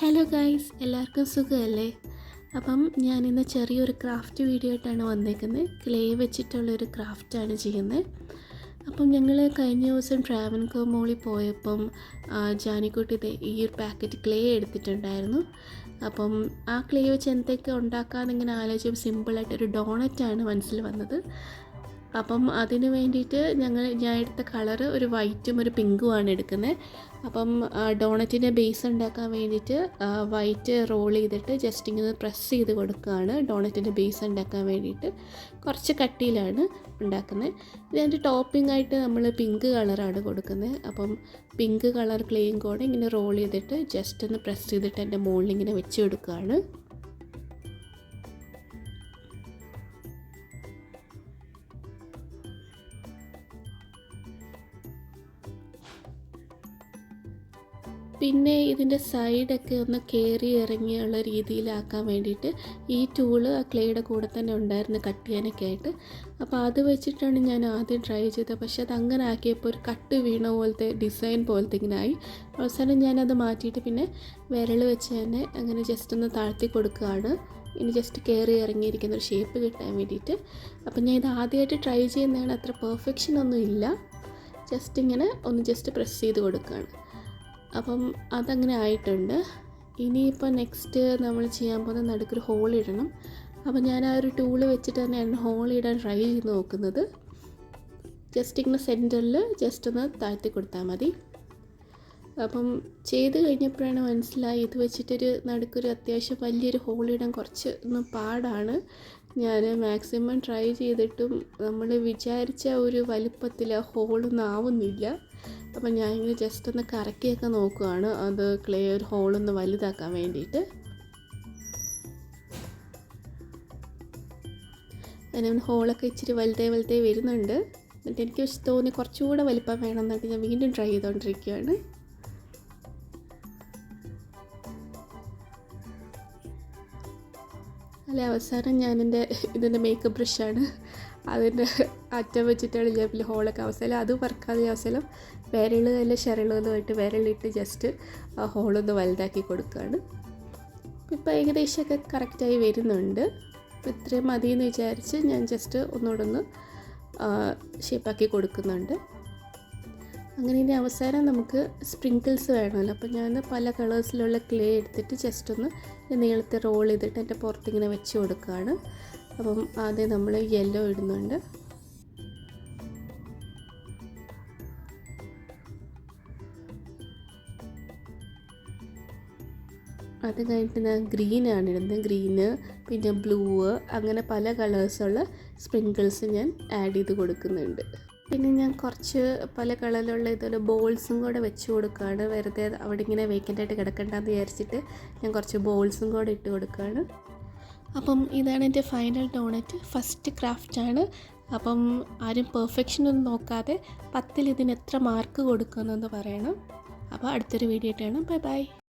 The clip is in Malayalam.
ഹലോ ഗൈസ്, എല്ലാവർക്കും സുഖമല്ലേ? അപ്പം ഞാനിന്ന് ചെറിയൊരു ക്രാഫ്റ്റ് വീഡിയോ ആയിട്ടാണ് വന്നേക്കുന്നത്. ക്ലേ വെച്ചിട്ടുള്ളൊരു ക്രാഫ്റ്റാണ് ചെയ്യുന്നത്. അപ്പം ഞങ്ങൾ കഴിഞ്ഞ ദിവസം ട്രാവൻകോ മോളിൽ പോയപ്പം ജാനിക്കുട്ടി ഈ ഒരു പാക്കറ്റ് ക്ലേ എടുത്തിട്ടുണ്ടായിരുന്നു. അപ്പം ആ ക്ലേ വെച്ച് എന്തൊക്കെ ഉണ്ടാക്കാമെന്നിങ്ങനെ ആലോചിച്ചപ്പോൾ സിമ്പിളായിട്ടൊരു ഡോണറ്റാണ് മനസ്സിൽ വന്നത്. അപ്പം അതിന് വേണ്ടിയിട്ട് ഞാൻ എടുത്ത കളറ് ഒരു വൈറ്റും ഒരു പിങ്കുമാണ് എടുക്കുന്നത്. അപ്പം ഡോണറ്റിൻ്റെ ബേസ് ഉണ്ടാക്കാൻ വേണ്ടിയിട്ട് വൈറ്റ് റോൾ ചെയ്തിട്ട് ജസ്റ്റ് ഇങ്ങനെ പ്രസ് ചെയ്ത് കൊടുക്കുകയാണ്. ഡോണറ്റിൻ്റെ ബേസ് ഉണ്ടാക്കാൻ വേണ്ടിയിട്ട് കുറച്ച് കട്ടിയിലാണ് ഉണ്ടാക്കുന്നത്. ഇതിൻ്റെ ടോപ്പിംഗ് ആയിട്ട് നമ്മൾ പിങ്ക് കളറാണ് കൊടുക്കുന്നത്. അപ്പം പിങ്ക് കളർ ക്ലേയും കൂടെ ഇങ്ങനെ റോൾ ചെയ്തിട്ട് ജസ്റ്റ് ഒന്ന് പ്രസ് ചെയ്തിട്ട് എൻ്റെ മുകളിൽ ഇങ്ങനെ വെച്ച് കൊടുക്കുകയാണ്. പിന്നെ ഇതിൻ്റെ സൈഡൊക്കെ ഒന്ന് കയറി ഇറങ്ങിയുള്ള രീതിയിലാക്കാൻ വേണ്ടിയിട്ട് ഈ ടൂള് ആ ക്ലേയുടെ കൂടെ തന്നെ ഉണ്ടായിരുന്നു കട്ട് ചെയ്യാനൊക്കെ ആയിട്ട്. അപ്പോൾ അത് വെച്ചിട്ടാണ് ഞാൻ ആദ്യം ട്രൈ ചെയ്തത്. പക്ഷേ അത് അങ്ങനെ ആക്കിയപ്പോൾ ഒരു കട്ട് വീണ പോലത്തെ ഡിസൈൻ പോലത്തെ ഇങ്ങനെ ആയി. അവസാനം ഞാനത് മാറ്റിയിട്ട് പിന്നെ വിരൽ വെച്ച് തന്നെ അങ്ങനെ ജസ്റ്റ് ഒന്ന് താഴ്ത്തി കൊടുക്കുകയാണ്. ഇനി ജസ്റ്റ് കയറി ഇറങ്ങിയിരിക്കുന്ന ഒരു ഷേപ്പ് കിട്ടാൻ വേണ്ടിയിട്ട്. അപ്പം ഞാൻ ഇത് ആദ്യമായിട്ട് ട്രൈ ചെയ്യുന്നതാണ്. അത്ര പെർഫെക്ഷൻ ഒന്നും ഇല്ല. ജസ്റ്റ് ഇങ്ങനെ ഒന്ന് ജസ്റ്റ് പ്രസ് ചെയ്ത് കൊടുക്കുകയാണ്. അപ്പം അതങ്ങനെ ആയിട്ടുണ്ട്. ഇനിയിപ്പോൾ നെക്സ്റ്റ് നമ്മൾ ചെയ്യാൻ പോകുന്ന നടുക്കൊരു ഹോൾ ഇടണം. അപ്പോൾ ഞാൻ ആ ഒരു ടൂള് വെച്ചിട്ട് തന്നെയാണ് ഹോൾ ഇടാൻ ട്രൈ ചെയ്ത് നോക്കുന്നത്. ജസ്റ്റ് ഇങ്ങനെ സെൻറ്ററിൽ ജസ്റ്റ് ഒന്ന് താഴ്ത്തി കൊടുത്താൽ മതി. അപ്പം ചെയ്ത് കഴിഞ്ഞപ്പോഴാണ് മനസ്സിലായി ഇത് വെച്ചിട്ടൊരു നടുക്കൊരു അത്യാവശ്യം വലിയൊരു ഹോൾ ഇടാൻ കുറച്ച് ഒന്ന് പാടാണ്. ഞാൻ മാക്സിമം ട്രൈ ചെയ്തിട്ടും നമ്മൾ വിചാരിച്ച ഒരു വലുപ്പത്തിൽ ആ ഹോളൊന്നും ആവുന്നില്ല. അപ്പം ഞാനിങ്ങനെ ജസ്റ്റ് ഒന്ന് കറക്കിയൊക്കെ നോക്കുകയാണ് അത് ക്ലേ ഒരു ഹോളൊന്ന് വലുതാക്കാൻ വേണ്ടിയിട്ട്. അങ്ങനെ ഹോളൊക്കെ ഇച്ചിരി വലുതേ വരുന്നുണ്ട്. എന്നിട്ട് എനിക്ക് തോന്നി കുറച്ചുകൂടെ വലിപ്പം വേണം എന്നിട്ട് ഞാൻ വീണ്ടും ട്രൈ ചെയ്തുകൊണ്ടിരിക്കുകയാണ്. അല്ല, അവസാനം ഇതിൻ്റെ മേക്കപ്പ് ബ്രഷാണ് അതിൻ്റെ അറ്റം വെച്ചിട്ടാണ് ഞാൻ പിന്നെ ഹോളൊക്കെ അവസാനം അത് വർക്കാതെ അവസാനം വിരൽ ഷെറളുമായിട്ട് വിരലിട്ട് ജസ്റ്റ് ആ ഹോളൊന്ന് വലുതാക്കി കൊടുക്കുകയാണ്. ഇപ്പോൾ ഏകദേശമൊക്കെ കറക്റ്റായി വരുന്നുണ്ട്. അപ്പോൾ ഇത്രയും മതിയെന്ന് വിചാരിച്ച് ഞാൻ ജസ്റ്റ് ഒന്നുകൂടെ ഒന്ന് ഷേപ്പാക്കി കൊടുക്കുന്നുണ്ട്. അങ്ങനെ ഇനി അവസാനം നമുക്ക് സ്പ്രിങ്കിൾസ് വേണമല്ലോ. അപ്പോൾ ഞാൻ പല കളേഴ്സിലുള്ള ക്ലേ എടുത്തിട്ട് ജസ്റ്റ് ഒന്ന് നീളത്തിൽ റോൾ ചെയ്തിട്ട് എൻ്റെ പുറത്തിങ്ങനെ വെച്ച് കൊടുക്കുകയാണ്. അപ്പം ആദ്യം നമ്മൾ യെല്ലോ ഇടുന്നുണ്ട്. അത് കഴിഞ്ഞിട്ട് ഞാൻ ഗ്രീനാണ് ഇടുന്നത്. ഗ്രീന് പിന്നെ ബ്ലൂ അങ്ങനെ പല കളേഴ്സുള്ള സ്പ്രിങ്കിൾസ് ഞാൻ ആഡ് ചെയ്ത് കൊടുക്കുന്നുണ്ട്. പിന്നെ ഞാൻ കുറച്ച് പല കളറിലുള്ള ഇതുപോലെ ബോൾസും കൂടെ വെച്ച് കൊടുക്കുകയാണ്. വെറുതെ അവിടെ ഇങ്ങനെ വേക്കൻ്റായിട്ട് കിടക്കണ്ടെന്ന് വിചാരിച്ചിട്ട് ഞാൻ കുറച്ച് ബോൾസും കൂടെ ഇട്ട് കൊടുക്കുകയാണ്. അപ്പം ഇതാണ് എൻ്റെ ഫൈനൽ ഡോണറ്റ്. ഫസ്റ്റ് ക്രാഫ്റ്റാണ്. അപ്പം ആരും പെർഫെക്ഷനൊന്നും നോക്കാതെ 10ൽ ഇതിന് എത്ര മാർക്ക് കൊടുക്കുമെന്നൊന്ന് പറയണം. അപ്പോൾ അടുത്തൊരു വീഡിയോ ആയിട്ടാണ്. ബൈ.